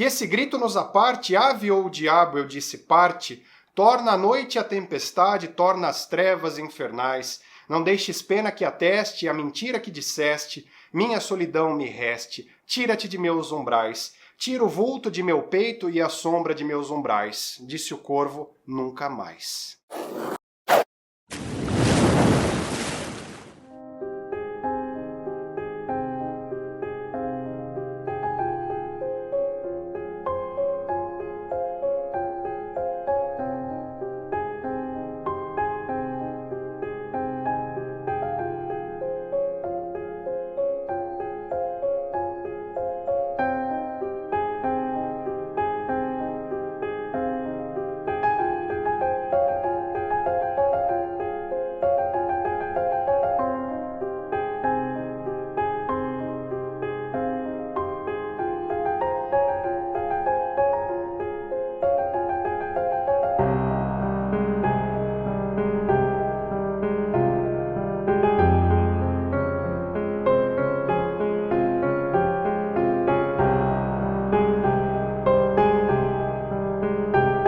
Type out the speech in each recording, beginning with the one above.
Que esse grito nos aparte, ave ou diabo, eu disse parte, torna a noite a tempestade, torna as trevas infernais. Não deixes pena que ateste a mentira que disseste, minha solidão me reste, tira-te de meus umbrais. Tira o vulto de meu peito e a sombra de meus umbrais, disse o corvo, nunca mais.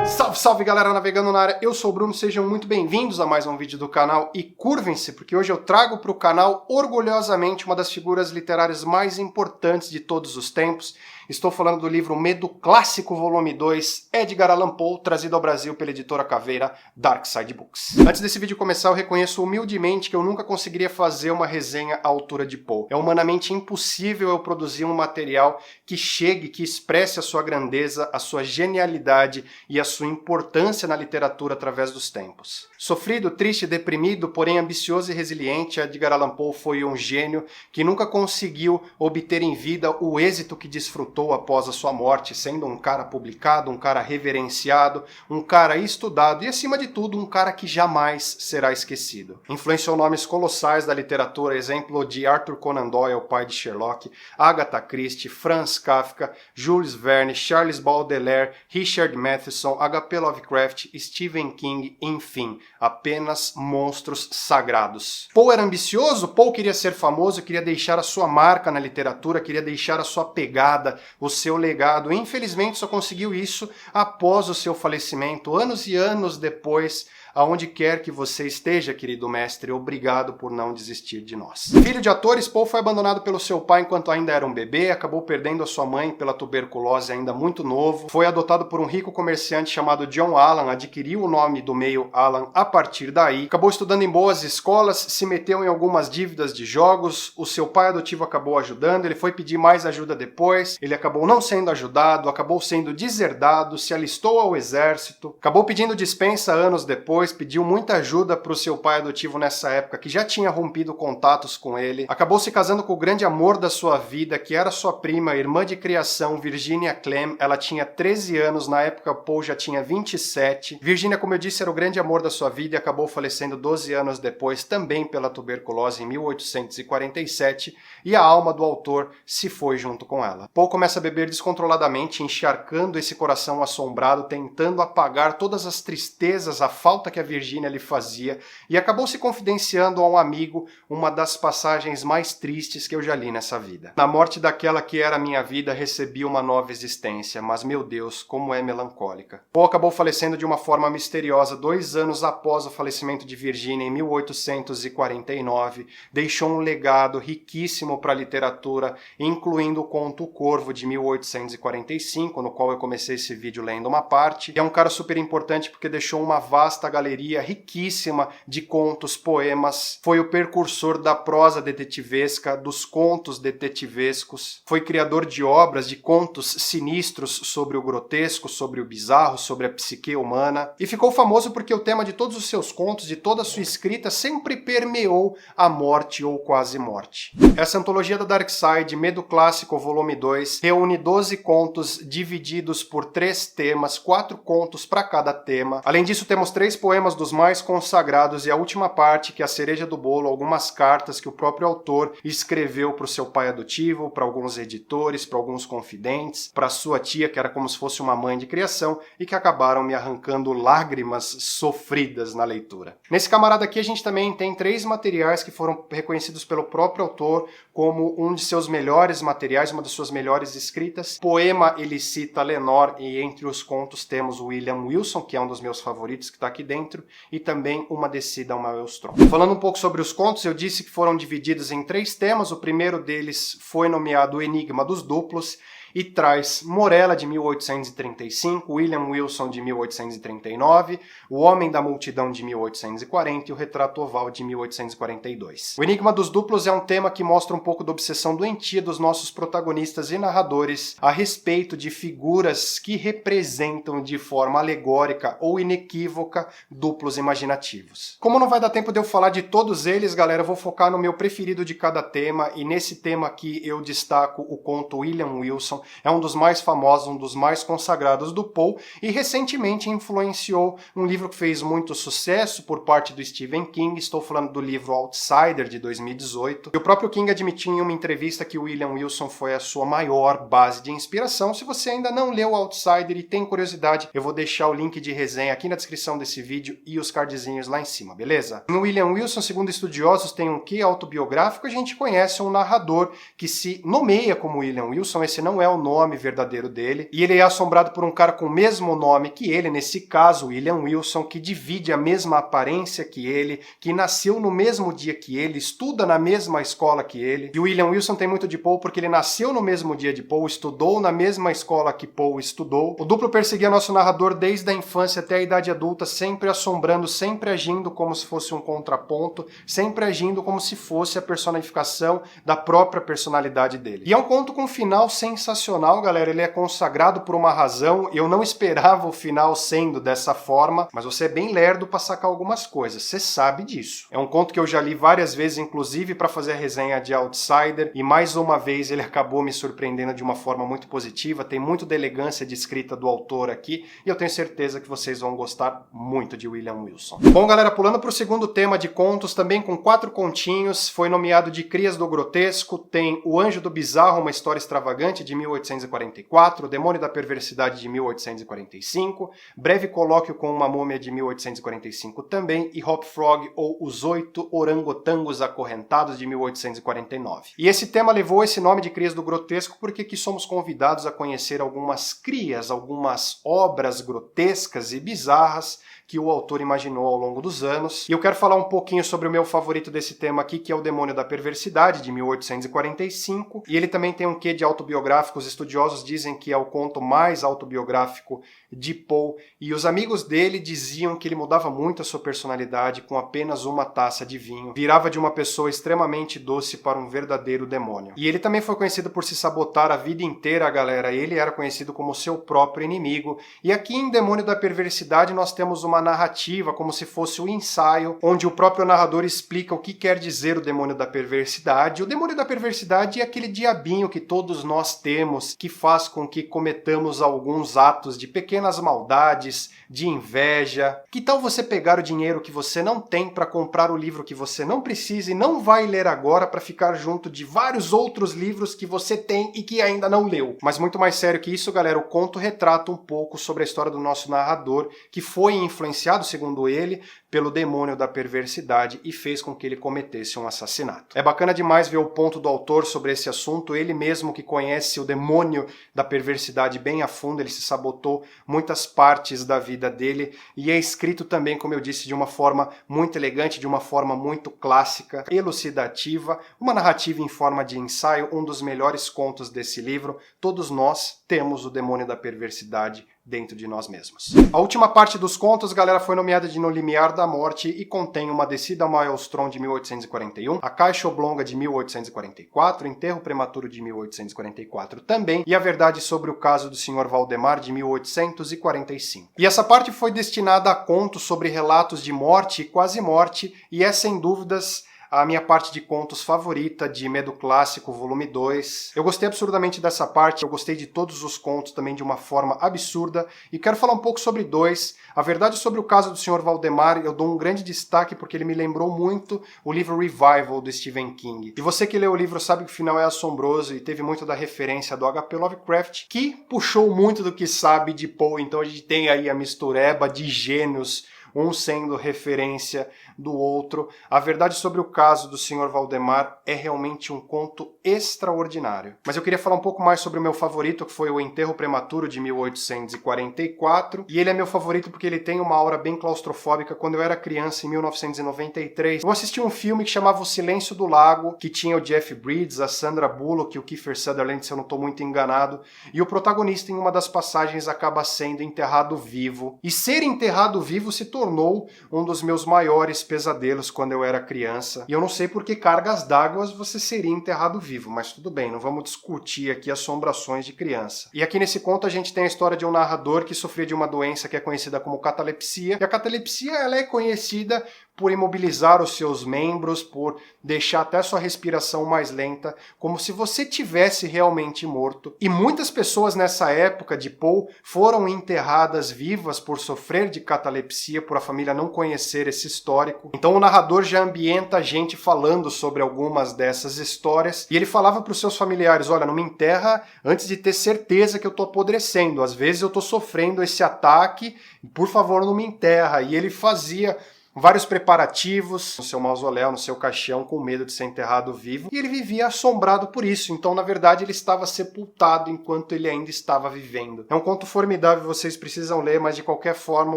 Salve, salve galera navegando na área, eu sou o Bruno, sejam muito bem-vindos a mais um vídeo do canal e curvem-se, porque hoje eu trago para o canal orgulhosamente uma das figuras literárias mais importantes de todos os tempos. Estou falando do livro Medo Clássico, volume 2, Edgar Allan Poe, trazido ao Brasil pela editora Caveira, Dark Side Books. Antes desse vídeo começar, eu reconheço humildemente que eu nunca conseguiria fazer uma resenha à altura de Poe. É humanamente impossível eu produzir um material que chegue, que expresse a sua grandeza, a sua genialidade e a sua importância na literatura através dos tempos. Sofrido, triste, deprimido, porém ambicioso e resiliente, Edgar Allan Poe foi um gênio que nunca conseguiu obter em vida o êxito que desfrutou após a sua morte, sendo um cara publicado, um cara reverenciado, um cara estudado e, acima de tudo, um cara que jamais será esquecido. Influenciou nomes colossais da literatura, exemplo de Arthur Conan Doyle, pai de Sherlock, Agatha Christie, Franz Kafka, Jules Verne, Charles Baudelaire, Richard Matheson, H.P. Lovecraft, Stephen King, enfim, apenas monstros sagrados. Poe era ambicioso, Poe queria ser famoso, queria deixar a sua marca na literatura, queria deixar a sua pegada, o seu legado. Infelizmente só conseguiu isso após o seu falecimento, anos e anos depois. Aonde quer que você esteja, querido mestre, obrigado por não desistir de nós. Filho de atores, Poe foi abandonado pelo seu pai enquanto ainda era um bebê, acabou perdendo a sua mãe pela tuberculose ainda muito novo, foi adotado por um rico comerciante chamado John Allan, adquiriu o nome do meio Allan a partir daí, acabou estudando em boas escolas, se meteu em algumas dívidas de jogos, o seu pai adotivo acabou ajudando, ele foi pedir mais ajuda depois, ele acabou não sendo ajudado, acabou sendo deserdado, se alistou ao exército, acabou pedindo dispensa anos depois, pediu muita ajuda para o seu pai adotivo nessa época, que já tinha rompido contatos com ele, acabou se casando com o grande amor da sua vida, que era sua prima, irmã de criação, Virginia Clemm. Ela tinha 13 anos, na época Poe já tinha 27. Virginia, como eu disse, era o grande amor da sua vida e acabou falecendo 12 anos depois, também pela tuberculose, em 1847, e a alma do autor se foi junto com ela. Poe começa a beber descontroladamente, encharcando esse coração assombrado, tentando apagar todas as tristezas, a falta que a Virginia lhe fazia, e acabou se confidenciando a um amigo uma das passagens mais tristes que eu já li nessa vida. Na morte daquela que era a minha vida, recebi uma nova existência, mas meu Deus, como é melancólica. Poe acabou falecendo de uma forma misteriosa 2 anos após o falecimento de Virginia, em 1849, deixou um legado riquíssimo para a literatura, incluindo o conto O Corvo, de 1845, no qual eu comecei esse vídeo lendo uma parte. É um cara super importante porque deixou uma vasta galeria riquíssima de contos, poemas, foi o precursor da prosa detetivesca, dos contos detetivescos, foi criador de obras, de contos sinistros sobre o grotesco, sobre o bizarro, sobre a psique humana, e ficou famoso porque o tema de todos os seus contos, de toda a sua escrita, sempre permeou a morte ou quase morte. Essa antologia da Dark Side, Medo Clássico, volume 2, reúne 12 contos divididos por 3 temas, 4 contos para cada tema. Além disso, temos 3 poemas poemas dos mais consagrados e a última parte, que é a cereja do bolo, algumas cartas que o próprio autor escreveu para o seu pai adotivo, para alguns editores, para alguns confidentes, para sua tia, que era como se fosse uma mãe de criação, e que acabaram me arrancando lágrimas sofridas na leitura. Nesse camarada aqui a gente também tem 3 materiais que foram reconhecidos pelo próprio autor como um de seus melhores materiais, uma das suas melhores escritas. Poema ele cita Lenore, e entre os contos temos o William Wilson, que é um dos meus favoritos, que está aqui dentro, e também Uma Descida ao Maelstrom. Falando um pouco sobre os contos, eu disse que foram divididos em 3 temas. O primeiro deles foi nomeado O Enigma dos Duplos, e traz Morella, de 1835, William Wilson, de 1839, O Homem da Multidão, de 1840 e O Retrato Oval, de 1842. O Enigma dos Duplos é um tema que mostra um pouco da obsessão doentia dos nossos protagonistas e narradores a respeito de figuras que representam de forma alegórica ou inequívoca duplos imaginativos. Como não vai dar tempo de eu falar de todos eles, galera, eu vou focar no meu preferido de cada tema, e nesse tema aqui eu destaco o conto William Wilson. É um dos mais famosos, um dos mais consagrados do Poe, e recentemente influenciou um livro que fez muito sucesso por parte do Stephen King. Estou falando do livro Outsider, de 2018. E o próprio King admitiu em uma entrevista que o William Wilson foi a sua maior base de inspiração. Se você ainda não leu Outsider e tem curiosidade, eu vou deixar o link de resenha aqui na descrição desse vídeo e os cardzinhos lá em cima, beleza? No William Wilson, segundo estudiosos, tem um quê autobiográfico. A gente conhece um narrador que se nomeia como William Wilson. Esse não é o nome verdadeiro dele, e ele é assombrado por um cara com o mesmo nome que ele, nesse caso William Wilson, que divide a mesma aparência que ele, que nasceu no mesmo dia que ele, estuda na mesma escola que ele. E o William Wilson tem muito de Poe porque ele nasceu no mesmo dia de Poe, estudou na mesma escola que Poe estudou. O duplo perseguia nosso narrador desde a infância até a idade adulta, sempre assombrando, sempre agindo como se fosse um contraponto, sempre agindo como se fosse a personificação da própria personalidade dele. E é um conto com um final sensacional, galera. Ele é consagrado por uma razão. Eu não esperava o final sendo dessa forma, mas você é bem lerdo para sacar algumas coisas, você sabe disso. É um conto que eu já li várias vezes, inclusive para fazer a resenha de Outsider, e mais uma vez ele acabou me surpreendendo de uma forma muito positiva. Tem muito da elegância de escrita do autor aqui, e eu tenho certeza que vocês vão gostar muito de William Wilson. Bom, galera, pulando para o segundo tema de contos, também com 4 continhos, foi nomeado de Crias do Grotesco. Tem O Anjo do Bizarro, uma história extravagante, de 1844, O Demônio da Perversidade, de 1845, Breve Colóquio com uma Múmia, de 1845 também, e Hop Frog, ou Os 8 Orangotangos Acorrentados, de 1849. E esse tema levou esse nome de Crias do Grotesco porque aqui somos convidados a conhecer algumas crias, algumas obras grotescas e bizarras que o autor imaginou ao longo dos anos. E eu quero falar um pouquinho sobre o meu favorito desse tema aqui, que é O Demônio da Perversidade, de 1845. E ele também tem um quê de autobiográfico. Os estudiosos dizem que é o conto mais autobiográfico de Poe. E os amigos dele diziam que ele mudava muito a sua personalidade com apenas uma taça de vinho. Virava de uma pessoa extremamente doce para um verdadeiro demônio. E ele também foi conhecido por se sabotar a vida inteira, galera. Ele era conhecido como seu próprio inimigo. E aqui em Demônio da Perversidade nós temos uma narrativa, como se fosse um ensaio, onde o próprio narrador explica o que quer dizer o demônio da perversidade. O demônio da perversidade é aquele diabinho que todos nós temos, que faz com que cometamos alguns atos de pequenas maldades, de inveja. Que tal você pegar o dinheiro que você não tem para comprar o livro que você não precisa e não vai ler agora, para ficar junto de vários outros livros que você tem e que ainda não leu? Mas muito mais sério que isso, galera, o conto retrata um pouco sobre a história do nosso narrador, que foi influenciado, segundo ele, pelo demônio da perversidade e fez com que ele cometesse um assassinato. É bacana demais ver o ponto do autor sobre esse assunto. Ele mesmo, que conhece o demônio da perversidade bem a fundo, ele se sabotou muitas partes da vida dele, e é escrito também, como eu disse, de uma forma muito elegante, de uma forma muito clássica, elucidativa, uma narrativa em forma de ensaio, um dos melhores contos desse livro. Todos nós temos o demônio da perversidade dentro de nós mesmos. A última parte dos contos, galera, foi nomeada de No Limiar da Morte e contém Uma Descida ao Maelstrom, de 1841, A Caixa Oblonga, de 1844, Enterro Prematuro, de 1844 também, e A Verdade sobre o Caso do Sr. Valdemar, de 1845. E essa parte foi destinada a contos sobre relatos de morte e quase morte, e é sem dúvidas a minha parte de contos favorita de Medo Clássico, volume 2. Eu gostei absurdamente dessa parte, eu gostei de todos os contos também de uma forma absurda, e quero falar um pouco sobre 2. A verdade sobre o caso do Sr. Valdemar, eu dou um grande destaque porque ele me lembrou muito o livro Revival do Stephen King. E você que leu o livro sabe que o final é assombroso e teve muito da referência do H.P. Lovecraft, que puxou muito do que sabe de Poe, então a gente tem aí a mistureba de gênios, um sendo referência do outro. A verdade sobre o caso do Sr. Valdemar é realmente um conto extraordinário. Mas eu queria falar um pouco mais sobre o meu favorito, que foi O Enterro Prematuro, de 1844. E ele é meu favorito porque ele tem uma aura bem claustrofóbica. Quando eu era criança, em 1993, eu assisti um filme que chamava O Silêncio do Lago, que tinha o Jeff Bridges, a Sandra Bullock e o Kiefer Sutherland, se eu não estou muito enganado. E o protagonista, em uma das passagens, acaba sendo enterrado vivo. E ser enterrado vivo se tornou um dos meus maiores pesadelos quando eu era criança. E eu não sei por que cargas d'água você seria enterrado vivo, mas tudo bem, não vamos discutir aqui assombrações de criança. E aqui nesse conto a gente tem a história de um narrador que sofria de uma doença que é conhecida como catalepsia. E a catalepsia ela é conhecida por imobilizar os seus membros, por deixar até sua respiração mais lenta, como se você tivesse realmente morto. E muitas pessoas nessa época de Poe foram enterradas vivas por sofrer de catalepsia, por a família não conhecer esse histórico. Então o narrador já ambienta a gente falando sobre algumas dessas histórias, e ele falava para os seus familiares, olha, não me enterra antes de ter certeza que eu estou apodrecendo, às vezes eu estou sofrendo esse ataque, por favor não me enterra. E ele fazia vários preparativos no seu mausoléu, no seu caixão, com medo de ser enterrado vivo, e ele vivia assombrado por isso. Então, na verdade, ele estava sepultado enquanto ele ainda estava vivendo. É um conto formidável, vocês precisam ler, mas de qualquer forma,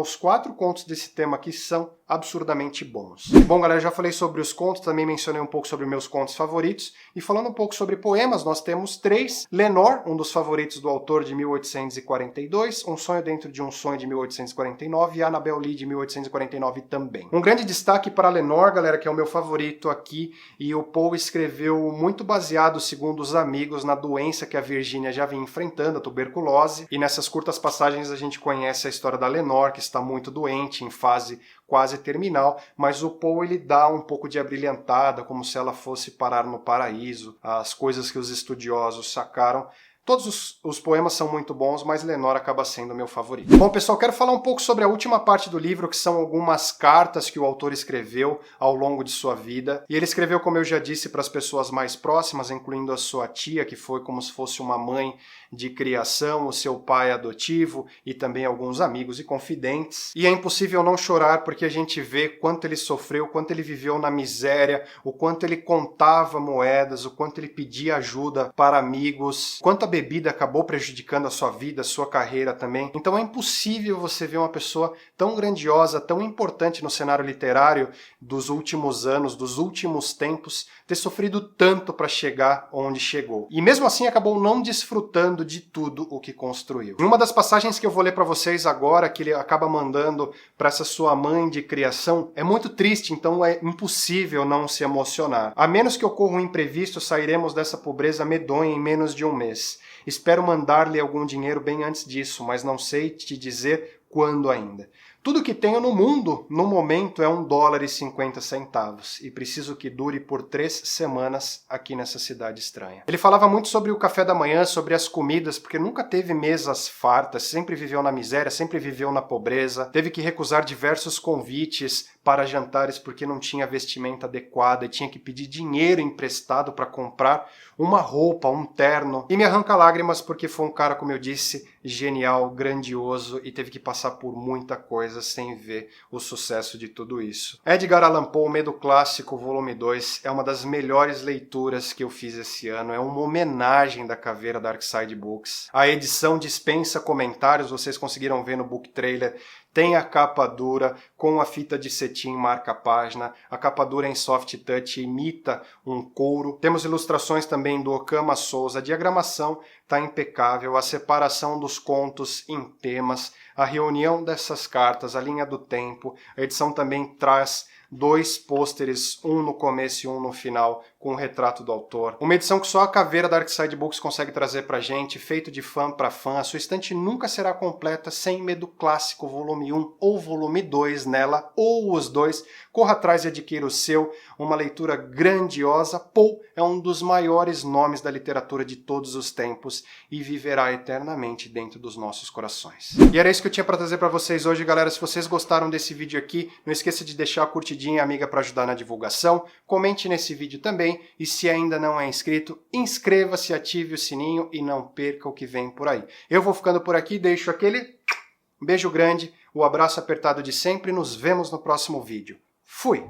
os 4 contos desse tema aqui são absurdamente bons. Bom, galera, já falei sobre os contos, também mencionei um pouco sobre meus contos favoritos, e falando um pouco sobre poemas, nós temos 3. Lenore, um dos favoritos do autor, de 1842, Um Sonho Dentro de um Sonho, de 1849, e Annabel Lee, de 1849 também. Um grande destaque para Lenore, galera, que é o meu favorito aqui, e o Poe escreveu muito baseado, segundo os amigos, na doença que a Virginia já vinha enfrentando, a tuberculose, e nessas curtas passagens a gente conhece a história da Lenore, que está muito doente, em fase quase terminal, mas o Poe ele dá um pouco de abrilhantada, como se ela fosse parar no paraíso, as coisas que os estudiosos sacaram. Todos os poemas são muito bons, mas Lenore acaba sendo o meu favorito. Bom, pessoal, quero falar um pouco sobre a última parte do livro, que são algumas cartas que o autor escreveu ao longo de sua vida. E ele escreveu, como eu já disse, para as pessoas mais próximas, incluindo a sua tia, que foi como se fosse uma mãe de criação, o seu pai adotivo e também alguns amigos e confidentes. E é impossível não chorar porque a gente vê quanto ele sofreu, quanto ele viveu na miséria, o quanto ele contava moedas, o quanto ele pedia ajuda para amigos, quanto a bebida acabou prejudicando a sua vida, a sua carreira também. Então é impossível você ver uma pessoa tão grandiosa, tão importante no cenário literário dos últimos anos, dos últimos tempos, ter sofrido tanto para chegar onde chegou. E mesmo assim acabou não desfrutando de tudo o que construiu. Em uma das passagens que eu vou ler para vocês agora, que ele acaba mandando para essa sua mãe de criação, é muito triste, então é impossível não se emocionar. A menos que ocorra um imprevisto, sairemos dessa pobreza medonha em menos de um mês. Espero mandar-lhe algum dinheiro bem antes disso, mas não sei te dizer quando ainda. Tudo que tenho no mundo, no momento, é $1,50 e preciso que dure por 3 semanas aqui nessa cidade estranha. Ele falava muito sobre o café da manhã, sobre as comidas, porque nunca teve mesas fartas, sempre viveu na miséria, sempre viveu na pobreza, teve que recusar diversos convites para jantares porque não tinha vestimenta adequada e tinha que pedir dinheiro emprestado para comprar uma roupa, um terno. E me arranca lágrimas porque foi um cara, como eu disse, genial, grandioso e teve que passar por muita coisa sem ver o sucesso de tudo isso. Edgar Allan Poe, Medo Clássico, volume 2, é uma das melhores leituras que eu fiz esse ano. É uma homenagem da Caveira Darkside Books. A edição dispensa comentários, vocês conseguiram ver no book trailer. Tem a capa dura com a fita de cetim marca-página. A capa dura em soft touch imita um couro. Temos ilustrações também do Okama Souza. A diagramação está impecável. A separação dos contos em temas. A reunião dessas cartas, a linha do tempo. A edição também traz 2 pôsteres, um no começo e um no final, com o retrato do autor. Uma edição que só a caveira da Arcside Books consegue trazer pra gente, feito de fã para fã. A sua estante nunca será completa sem Medo Clássico volume 1 ou volume 2 nela, ou os dois. Corra atrás e adquira o seu. Uma leitura grandiosa. Poe é um dos maiores nomes da literatura de todos os tempos e viverá eternamente dentro dos nossos corações. E era isso que eu tinha para trazer para vocês hoje, galera. Se vocês gostaram desse vídeo aqui, não esqueça de deixar a curtidinha, amiga, para ajudar na divulgação. Comente nesse vídeo também e se ainda não é inscrito, inscreva-se, ative o sininho e não perca o que vem por aí. Eu vou ficando por aqui, deixo aquele beijo grande, o abraço apertado de sempre e nos vemos no próximo vídeo. Fui!